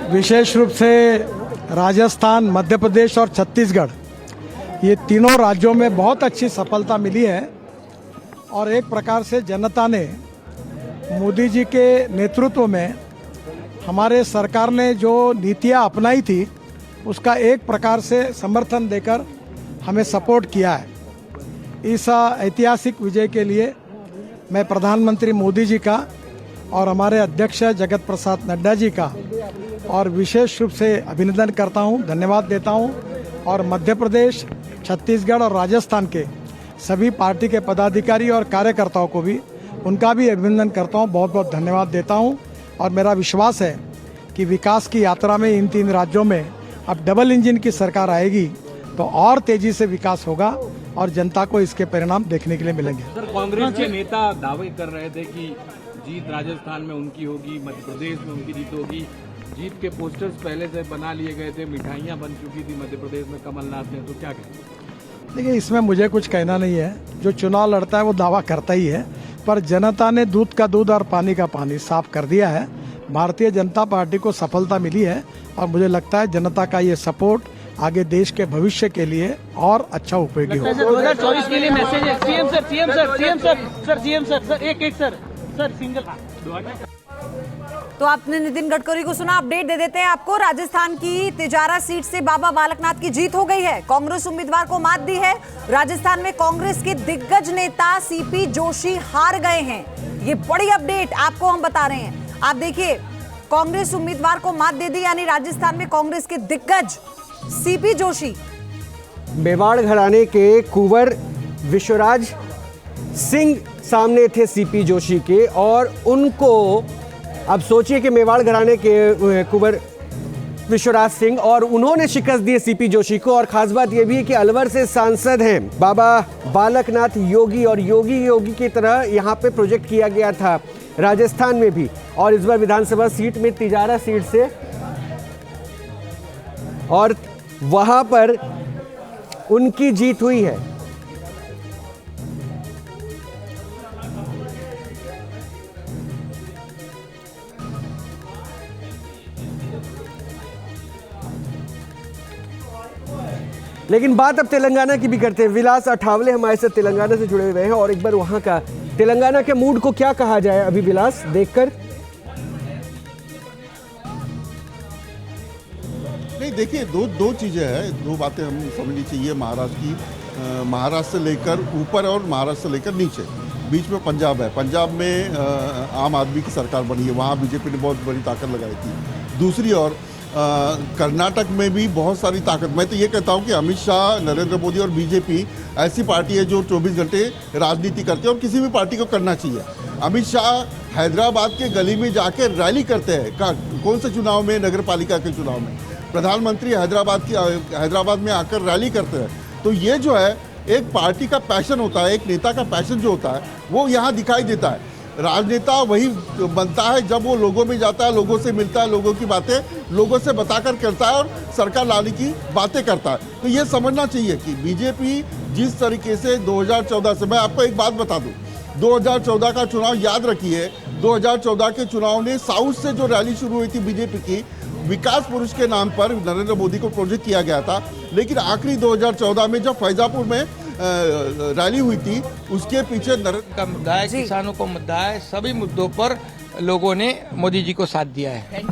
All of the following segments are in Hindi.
विशेष रूप से राजस्थान, मध्य प्रदेश और छत्तीसगढ़, ये तीनों राज्यों में बहुत अच्छी सफलता मिली है और एक प्रकार से जनता ने मोदी जी के नेतृत्व में हमारे सरकार ने जो नीतियाँ अपनाई थी उसका एक प्रकार से समर्थन देकर हमें सपोर्ट किया है। इस ऐतिहासिक विजय के लिए मैं प्रधानमंत्री मोदी जी का और हमारे अध्यक्ष जगत प्रसाद नड्डा जी का और विशेष रूप से अभिनंदन करता हूं, धन्यवाद देता हूं और मध्य प्रदेश, छत्तीसगढ़ और राजस्थान के सभी पार्टी के पदाधिकारी और कार्यकर्ताओं को भी उनका भी अभिनंदन करता हूं, बहुत बहुत धन्यवाद देता हूं। और मेरा विश्वास है कि विकास की यात्रा में इन तीन राज्यों में अब डबल इंजन की सरकार आएगी तो और तेजी से विकास होगा और जनता को इसके परिणाम देखने के लिए मिलेंगे। सर, कांग्रेस के नेता दावे कर रहे थे कि जीत राजस्थान में उनकी होगी, मध्य प्रदेश में उनकी जीत होगी। जीत के पोस्टर्स पहले से बना लिए गए थे, मिठाइयां बन चुकी थी मध्य प्रदेश में कमलनाथ ने, तो क्या कहें? देखिए, इसमें मुझे कुछ कहना नहीं है। जो चुनाव लड़ता है वो दावा करता ही है, पर जनता ने दूध का दूध और पानी का पानी साफ कर दिया है। भारतीय जनता पार्टी को सफलता मिली है और मुझे लगता है जनता का ये सपोर्ट आगे देश के भविष्य के लिए और अच्छा उपयोगी होगा। 2024 के लिए मैसेज है सीएम सर एक सर सिंगल। तो आपने नितिन गडकरी को सुना। अपडेट दे देते हैं आपको। राजस्थान की तिजारा सीट से बाबा बालकनाथ की जीत हो गई है। कांग्रेस उम्मीदवार को मात दी है। राजस्थान में कांग्रेस के दिग्गज नेता सीपी जोशी हार गए हैं। ये बड़ी अपडेट आपको हम बता रहे हैं। आप देखिए, कांग्रेस उम्मीदवार को मात दे दी, यानी राजस्थान में कांग्रेस के दिग्गज सीपी जोशी, मेवाड़ घराने के कुंवर विश्वराज सिंह सामने थे सीपी जोशी के, और उनको अब सोचिए कि मेवाड़ घराने के कुंवर विश्वराज सिंह और उन्होंने शिकस्त दी सीपी जोशी को। और खास बात यह भी है कि अलवर से सांसद हैं बाबा बालकनाथ योगी, और योगी की तरह यहाँ पे प्रोजेक्ट किया गया था राजस्थान में भी, और इस बार विधानसभा सीट में तिजारा सीट से, और वहां पर उनकी जीत हुई है। लेकिन बात अब तेलंगाना की भी करते हैं। विलास अठावले हमारे साथ तेलंगाना से जुड़े हुए हैं, और एक बार वहां का तेलंगाना के मूड को क्या कहा जाए अभी विलास देखकर। नहीं, देखिए, दो चीज़ें हैं, दो बातें हम समझनी चाहिए महाराष्ट्र की। महाराष्ट्र से लेकर ऊपर और महाराष्ट्र से लेकर नीचे, बीच में पंजाब है। पंजाब में आम आदमी की सरकार बनी है, वहाँ बीजेपी ने बहुत बड़ी ताकत लगाई थी। दूसरी ओर कर्नाटक में भी बहुत सारी ताकत। मैं तो ये कहता हूँ कि अमित शाह, नरेंद्र मोदी और बीजेपी ऐसी पार्टी है जो 24 घंटे राजनीति करते हैं, और किसी भी पार्टी को करना चाहिए। अमित शाह हैदराबाद के गली में जाके रैली करते हैं। कौन से चुनाव में? नगर पालिका के चुनाव में। प्रधानमंत्री हैदराबाद में आकर रैली करते हैं। तो ये जो है एक पार्टी का पैशन होता है, एक नेता का पैशन जो होता है वो यहाँ दिखाई देता है। राजनेता वही बनता है जब वो लोगों में जाता है, लोगों से मिलता है, लोगों की बातें लोगों से बताकर करता है और सरकार लाने की बातें करता है। तो ये समझना चाहिए कि बीजेपी जिस तरीके से 2014 से, मैं आपको एक बात बता दूं, 2014 का चुनाव याद रखिए। 2014 के चुनाव ने साउथ से जो रैली शुरू हुई थी बीजेपी की, विकास पुरुष के नाम पर नरेंद्र मोदी को प्रोजेक्ट किया गया था, लेकिन आखिरी 2014 में जब फैजापुर में रैली हुई थी, उसके पीछे का मुद्दा है, किसानों को मुद्दा है, सभी मुद्दों पर लोगों ने मोदी जी को साथ दिया है।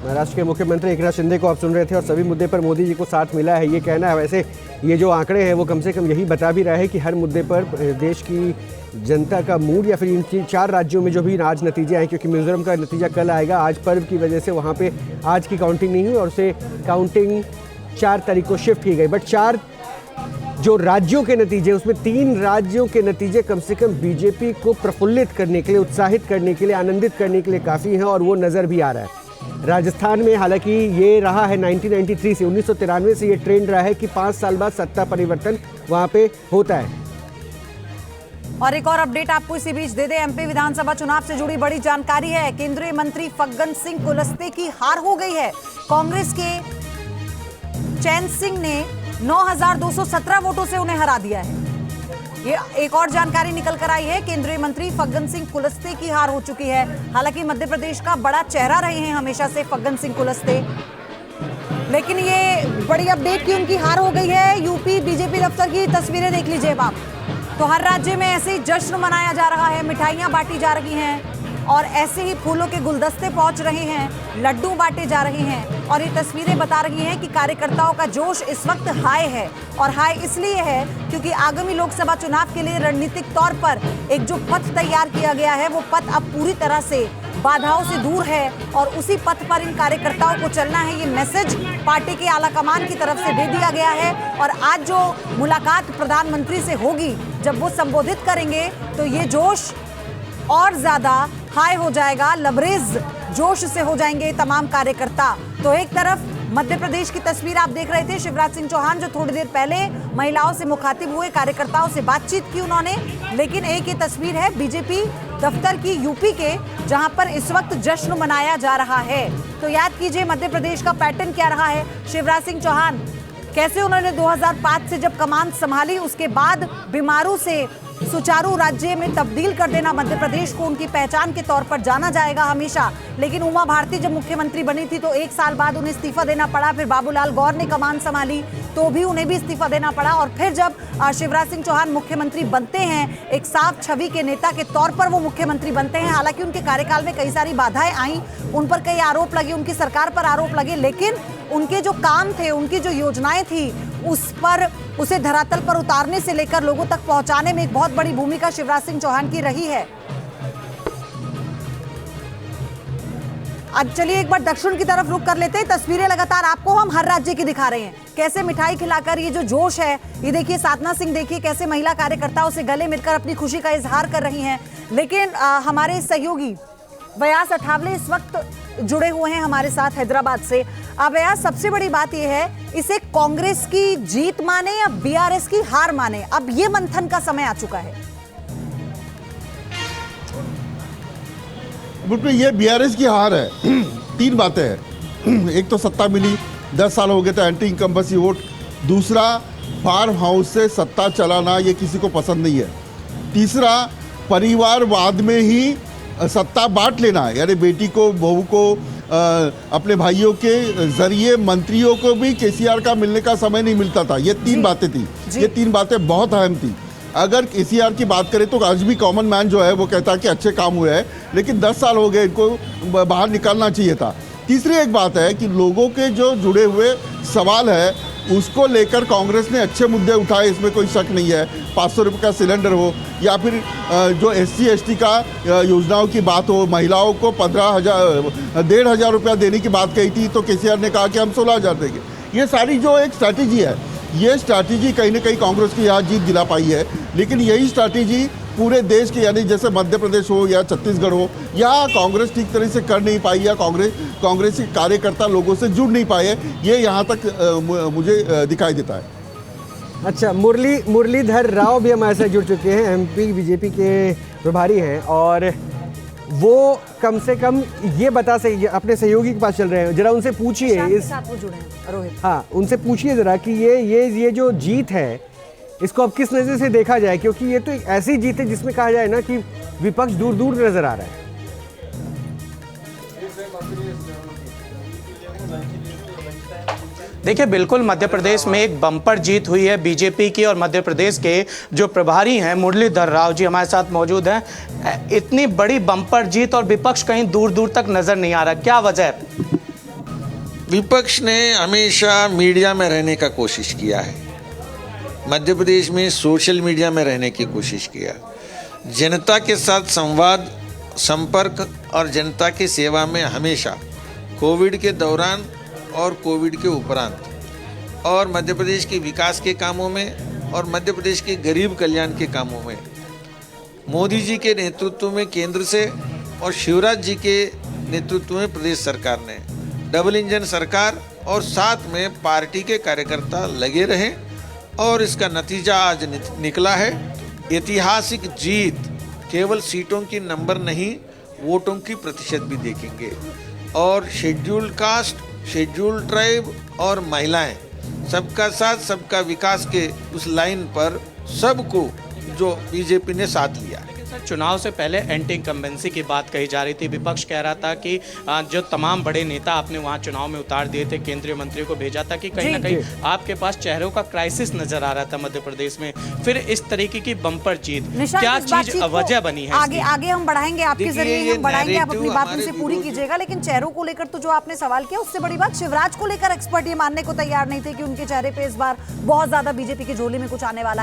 महाराष्ट्र के मुख्यमंत्री एकनाथ शिंदे को आप सुन रहे थे, और सभी मुद्दे पर मोदी जी को साथ मिला है, ये कहना है। वैसे ये जो आंकड़े हैं वो कम से कम यही बता भी रहा है कि हर मुद्दे पर देश की जनता का मूड, या फिर इन 4 राज्यों में जो भी आज नतीजे आए, क्योंकि मिजोरम का नतीजा कल आएगा, आज पर्व की वजह से वहाँ पे आज की काउंटिंग नहीं हुई और उसे काउंटिंग 4 तारीख को शिफ्ट की गई। बट 4 जो राज्यों के नतीजे, उसमें 3 राज्यों के नतीजे कम से कम बीजेपी को प्रफुल्लित करने के लिए, उत्साहित करने के लिए, आनंदित करने के लिए काफ़ी हैं, और वो नज़र भी आ रहा है। राजस्थान में हालांकि ये रहा है 1993 से, 1993 से ये ट्रेंड रहा है कि 5 साल बाद सत्ता परिवर्तन वहाँ पे होता है। और एक और अपडेट आपको इसी बीच दे दे। एमपी विधानसभा चुनाव से जुड़ी बड़ी जानकारी है। केंद्रीय मंत्री फग्गन सिंह कुलस्ते की हार हो गई है। कांग्रेस के चैन सिंह ने 9,217 वोटों से उन्हें हरा दिया है। ये एक और जानकारी निकल कर आई है, केंद्रीय मंत्री फग्गन सिंह कुलस्ते की हार हो चुकी है। हालांकि मध्य प्रदेश का बड़ा चेहरा रहे हैं हमेशा से फग्गन सिंह कुलस्ते, लेकिन ये बड़ी अपडेट की उनकी हार हो गई है। यूपी बीजेपी दफ्तर की तस्वीरें देख लीजिए अब आप, तो हर राज्य में ऐसे ही जश्न मनाया जा रहा है, मिठाइयां बांटी जा रही हैं और ऐसे ही फूलों के गुलदस्ते पहुंच रहे हैं, लड्डू बांटे जा रहे हैं। और ये तस्वीरें बता रही हैं कि कार्यकर्ताओं का जोश इस वक्त हाई है, और हाई इसलिए है क्योंकि आगामी लोकसभा चुनाव के लिए रणनीतिक तौर पर एक जो पथ तैयार किया गया है, वो पथ अब पूरी तरह से बाधाओं से दूर है और उसी पथ पर इन कार्यकर्ताओं को चलना है। ये मैसेज पार्टी के आलाकमान की तरफ से दे दिया गया है। और आज जो मुलाकात प्रधानमंत्री से होगी, जब वो संबोधित करेंगे तो ये जोश और ज्यादा हाई हो जाएगा, लबरेज जोश से हो जाएंगे तमाम कार्यकर्ता। तो एक तरफ मध्य प्रदेश की तस्वीर आप देख रहे थे, शिवराज सिंह चौहान जो थोड़ी देर पहले महिलाओं से मुखातिब हुए, कार्यकर्ताओं से बातचीत की उन्होंने। लेकिन एक ये तस्वीर है बीजेपी दफ्तर की यूपी के, जहां पर इस वक्त जश्न मनाया जा रहा है। तो याद कीजिए मध्य प्रदेश का पैटर्न क्या रहा है। शिवराज सिंह चौहान कैसे उन्होंने 2005 से जब कमान संभाली, उसके बाद बीमारू से सुचारू राज्य में तब्दील कर देना मध्य प्रदेश को उनकी पहचान के तौर पर जाना जाएगा हमेशा। लेकिन उमा भारती जब मुख्यमंत्री बनी थी तो 1 साल बाद उन्हें इस्तीफा देना पड़ा। फिर बाबूलाल गौर ने कमान संभाली तो भी उन्हें भी इस्तीफा देना पड़ा। और फिर जब शिवराज सिंह चौहान मुख्यमंत्री बनते हैं, एक साफ छवि के नेता के तौर पर वो मुख्यमंत्री बनते हैं। हालांकि उनके कार्यकाल में कई सारी बाधाएं आई, उन पर कई आरोप लगे, उनकी सरकार पर आरोप लगे, लेकिन उनके जो काम थे, उनकी जो योजनाएं थी, उसे धरातल पर उतारने से लेकर लोगों तक पहुंचाने में एक बहुत बड़ी भूमिका शिवराज सिंह चौहान की रही है। अब चलिए एक बार दक्षिण की तरफ रुख कर लेते हैं। तस्वीरें लगातार आपको हम हर राज्य की दिखा रहे हैं, कैसे मिठाई खिलाकर ये जो जोश है, ये देखिए साधना सिंह, देखिए कैसे महिला कार्यकर्ताओं से गले मिलकर अपनी खुशी का इजहार कर रही हैं। लेकिन हमारे सहयोगी व्यास अठावले इस वक्त जुड़े हुए हैं हमारे साथ हैदराबाद से। अब व्यास, सबसे बड़ी बात यह है, इसे कांग्रेस की जीत माने या बीआरएस की हार माने, अब ये मंथन का समय आ चुका है। बिल्कुल, ये बीआरएस की हार है। 3 बातें हैं। एक तो सत्ता मिली, 10 साल हो गए थे, एंटी इनकम्बेंसी वोट। दूसरा, फार्म हाउस से सत्ता चलाना ये किसी को पसंद नहीं है। तीसरा, परिवारवाद में ही सत्ता बांट लेना है, यानी बेटी को, बहू को, अपने भाइयों के जरिए मंत्रियों को भी केसीआर का मिलने का समय नहीं मिलता था। ये 3 बातें थी, ये 3 बातें बहुत अहम थी। अगर केसीआर की बात करें तो आज भी कॉमन मैन जो है वो कहता है कि अच्छे काम हुए हैं, लेकिन 10 साल हो गए, इनको बाहर निकालना चाहिए था। तीसरी एक बात है कि लोगों के जो जुड़े हुए सवाल है उसको लेकर कांग्रेस ने अच्छे मुद्दे उठाए, इसमें कोई शक नहीं है। 500 रुपये का सिलेंडर हो या फिर जो SC ST का योजनाओं की बात हो, महिलाओं को 1,500 रुपया देने की बात कही थी तो केसीआर ने कहा कि हम 16,000 देंगे। ये सारी जो एक स्ट्रैटेजी है, ये स्ट्रैटेजी कहीं ना कहीं कांग्रेस की यहाँ जीत दिला पाई है। लेकिन यही स्ट्रैटेजी पूरे देश के, यानी जैसे मध्य प्रदेश हो या छत्तीसगढ़ हो, या कांग्रेस ठीक तरह से कर नहीं पाई या कांग्रेस के कार्यकर्ता लोगों से जुड़ नहीं पाए, ये यहाँ तक मुझे दिखाई देता है। अच्छा, मुरलीधर राव भी हमारे साथ जुड़ चुके हैं, MP बीजेपी के प्रभारी हैं, और वो कम से कम ये बता सके, अपने सहयोगी के पास चल रहे हैं, जरा उनसे पूछिए इस साथ वो जुड़े हैं रोहित। हाँ, उनसे पूछिए जरा कि ये जो जीत है इसको अब किस नज़र से देखा जाए, क्योंकि ये तो एक ऐसी जीत है जिसमें कहा जाए ना कि विपक्ष दूर दूर नजर आ रहा है। देखिए, बिल्कुल मध्य प्रदेश में एक बम्पर जीत हुई है बीजेपी की, और मध्य प्रदेश के जो प्रभारी हैं मुरलीधर राव जी हमारे साथ मौजूद हैं। इतनी बड़ी बम्पर जीत और विपक्ष कहीं दूर दूर तक नजर नहीं आ रहा, क्या वजह है? विपक्ष ने हमेशा मीडिया में रहने का कोशिश किया है, मध्य प्रदेश में सोशल मीडिया में रहने की कोशिश किया, जनता के साथ संवाद, संपर्क और जनता की सेवा में हमेशा, कोविड के दौरान और कोविड के उपरांत, और मध्य प्रदेश के विकास के कामों में और मध्य प्रदेश के गरीब कल्याण के कामों में मोदी जी के नेतृत्व में केंद्र से और शिवराज जी के नेतृत्व में प्रदेश सरकार ने डबल इंजन सरकार, और साथ में पार्टी के कार्यकर्ता लगे रहे, और इसका नतीजा आज निकला है। ऐतिहासिक जीत, केवल सीटों की नंबर नहीं, वोटों की प्रतिशत भी देखेंगे, और शेड्यूल्ड कास्ट, शेड्यूल्ड ट्राइब और महिलाएं, सबका साथ सबका विकास के उस लाइन पर सबको जो बीजेपी ने साथ लिया। सर, चुनाव से पहले एंटी इनकम्बेंसी की बात कही जा रही थी। विपक्ष कह रहा था कि जो तमाम बड़े नेता आपने वहां चुनाव में उतार दिए थे, केंद्रीय मंत्री को भेजा था कि कहीं ना कहीं आपके पास चेहरों का क्राइसिस नजर आ रहा था मध्य प्रदेश में। फिर इस तरीके की बम्पर जीत क्या चीज वजह बनी है? आगे आगे हम बढ़ाएंगे, आपके देखिए, जरिए ये हम बढ़ाएंगे, आप अपनी narrative बात हमारे उनसे पूरी विरोधी- कीजिएगा। लेकिन चेहरों को लेकर तो जो आपने सवाल किया उससे बड़ी बात, शिवराज को लेकर एक्सपर्ट ये मानने को तैयार नहीं थे कि उनके चेहरे पे इस बार बहुत ज्यादा बीजेपी की झोली में कुछ आने वाला है।